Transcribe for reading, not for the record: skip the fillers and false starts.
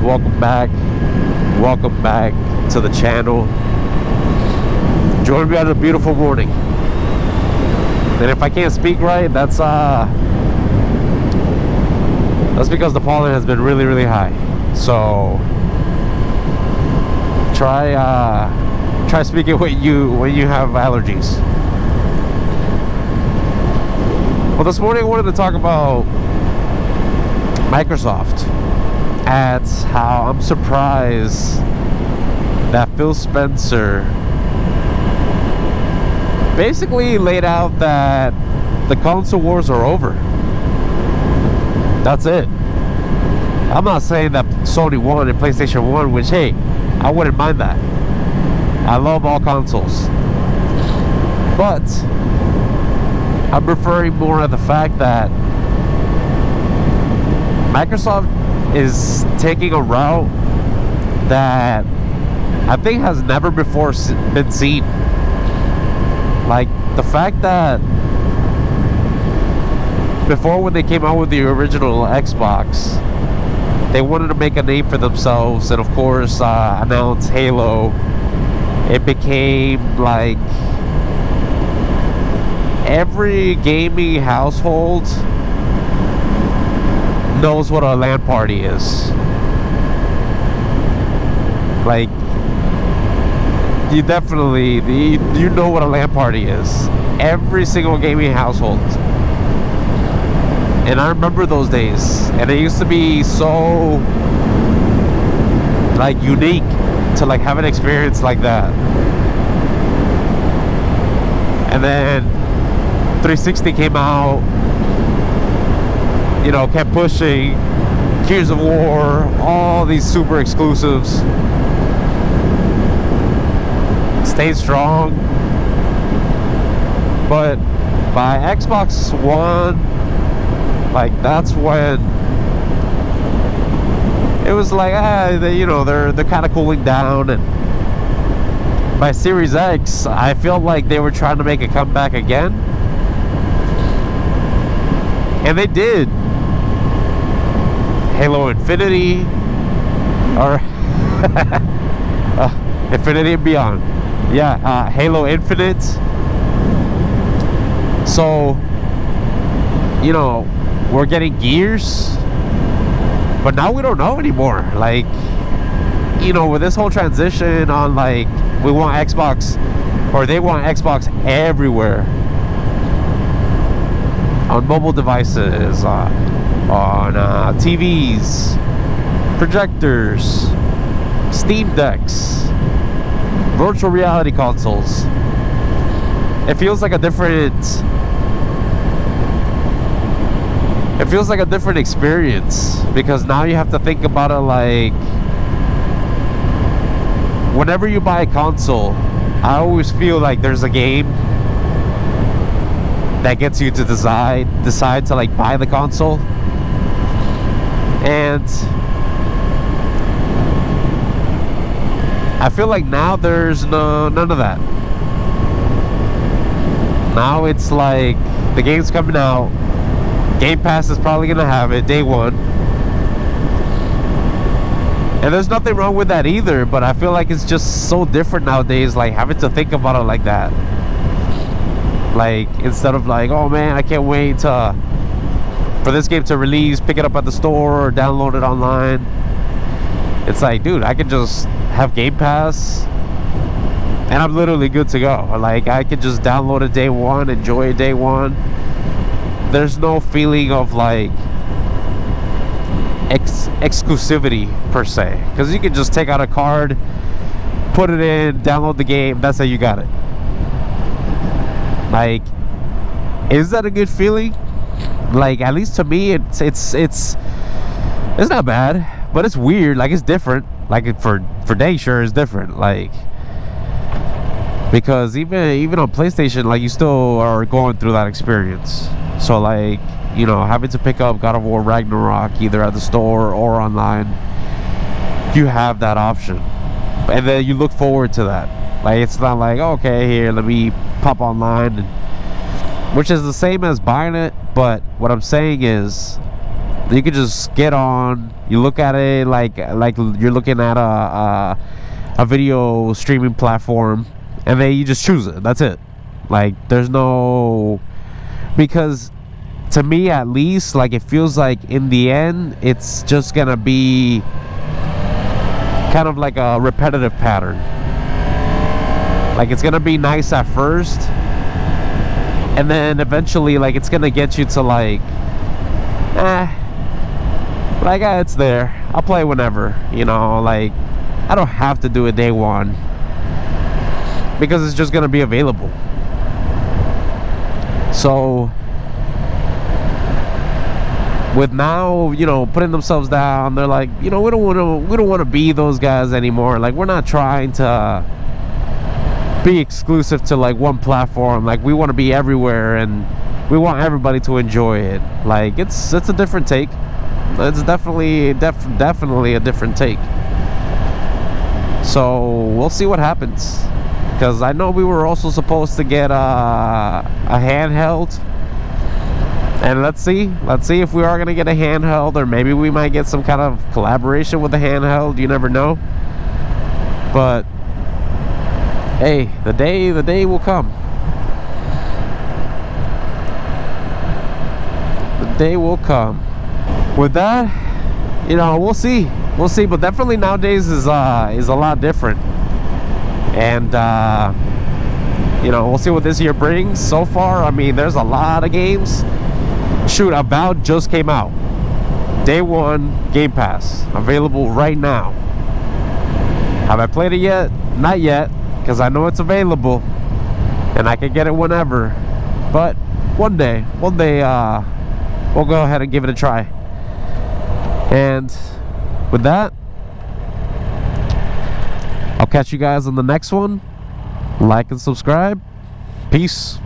welcome back to the channel. Join me on a beautiful morning. And if I can't speak right, that's because the pollen has been really high. So try speaking when you have allergies. Well, this morning I wanted to talk about Microsoft. At how I'm surprised that Phil Spencer basically laid out that the console wars are over. That's it. I'm not saying that Sony won and PlayStation won, which, hey, I wouldn't mind that. I love all consoles. But I'm referring more to the fact that Microsoft is taking a route that I think has never before been seen. Like the fact that before, when they came out with the original Xbox, they wanted to make a name for themselves and of course announce Halo. It became like every gaming household knows what a LAN party is. Like, you definitely, you know what a LAN party is. Every single gaming household. And I remember those days, and it used to be so like unique to like have an experience like that. And then 360 came out, you know, kept pushing Gears of War, all these super exclusives, stayed strong. But by Xbox One, like that's when it was like, you know, they're kind of cooling down. And by Series X, I felt like they were trying to make a comeback again, and they did. Halo Infinity, or Infinity and Beyond. Yeah, Halo Infinite. So, you know, we're getting Gears, but now we don't know anymore. Like, you know, with this whole transition on like, we want Xbox, or they want Xbox everywhere. On mobile devices, on TVs, projectors, Steam Decks, virtual reality consoles. It feels like a different experience, because now you have to think about it like, whenever you buy a console, I always feel like there's a game that gets you to decide to like buy the console. And I feel like now there's none of that. Now it's like the game's coming out, Game Pass is probably gonna have it day one, and there's nothing wrong with that either, but I feel like it's just so different nowadays, like having to think about it like that. Like, instead of like, oh man, I can't wait for this game to release, pick it up at the store or download it online. It's like, dude, I could just have Game Pass and I'm literally good to go. Like, I could just download it day one, enjoy it day one. There's no feeling of like exclusivity per se, because you can just take out a card, put it in, download the game, that's how you got it. Like, is that a good feeling? Like, at least to me, it's not bad, but it's weird. Like, it's different. Like, for dang sure it's different. Like, because even on PlayStation, like, you still are going through that experience. So like, you know, having to pick up God of War Ragnarok either at the store or online, you have that option, and then you look forward to that. Like, it's not like, okay, here, let me pop online, which is the same as buying it. But what I'm saying is, You could just get on, you look at it like you're looking at a video streaming platform, and then you just choose it. That's it. Like, there's no, because to me at least, like, it feels like in the end it's just gonna be kind of like a repetitive pattern. Like, it's gonna be nice at first, and then eventually, like, it's gonna get you to like, like, it's there, I'll play whenever, you know. Like, I don't have to do it day one, because it's just gonna be available. So with now, you know, putting themselves down, they're like, you know, we don't want to be those guys anymore. Like, we're not trying to be exclusive to like one platform. Like, we want to be everywhere, and we want everybody to enjoy it. Like, it's a different take. It's definitely a different take. So we'll see what happens, because I know we were also supposed to get a handheld, and let's see if we are gonna get a handheld, or maybe we might get some kind of collaboration with the handheld. You never know. But hey, the day will come. The day will come. With that, you know, we'll see, but definitely nowadays is a lot different. And you know, we'll see what this year brings. So far, I mean, there's a lot of games. Shoot, Avowed just came out. Day one, Game Pass, available right now. Have I played it yet? Not yet, because I know it's available and I can get it whenever. But one day we'll go ahead and give it a try. And with that, I'll catch you guys on the next one. Like and subscribe. Peace.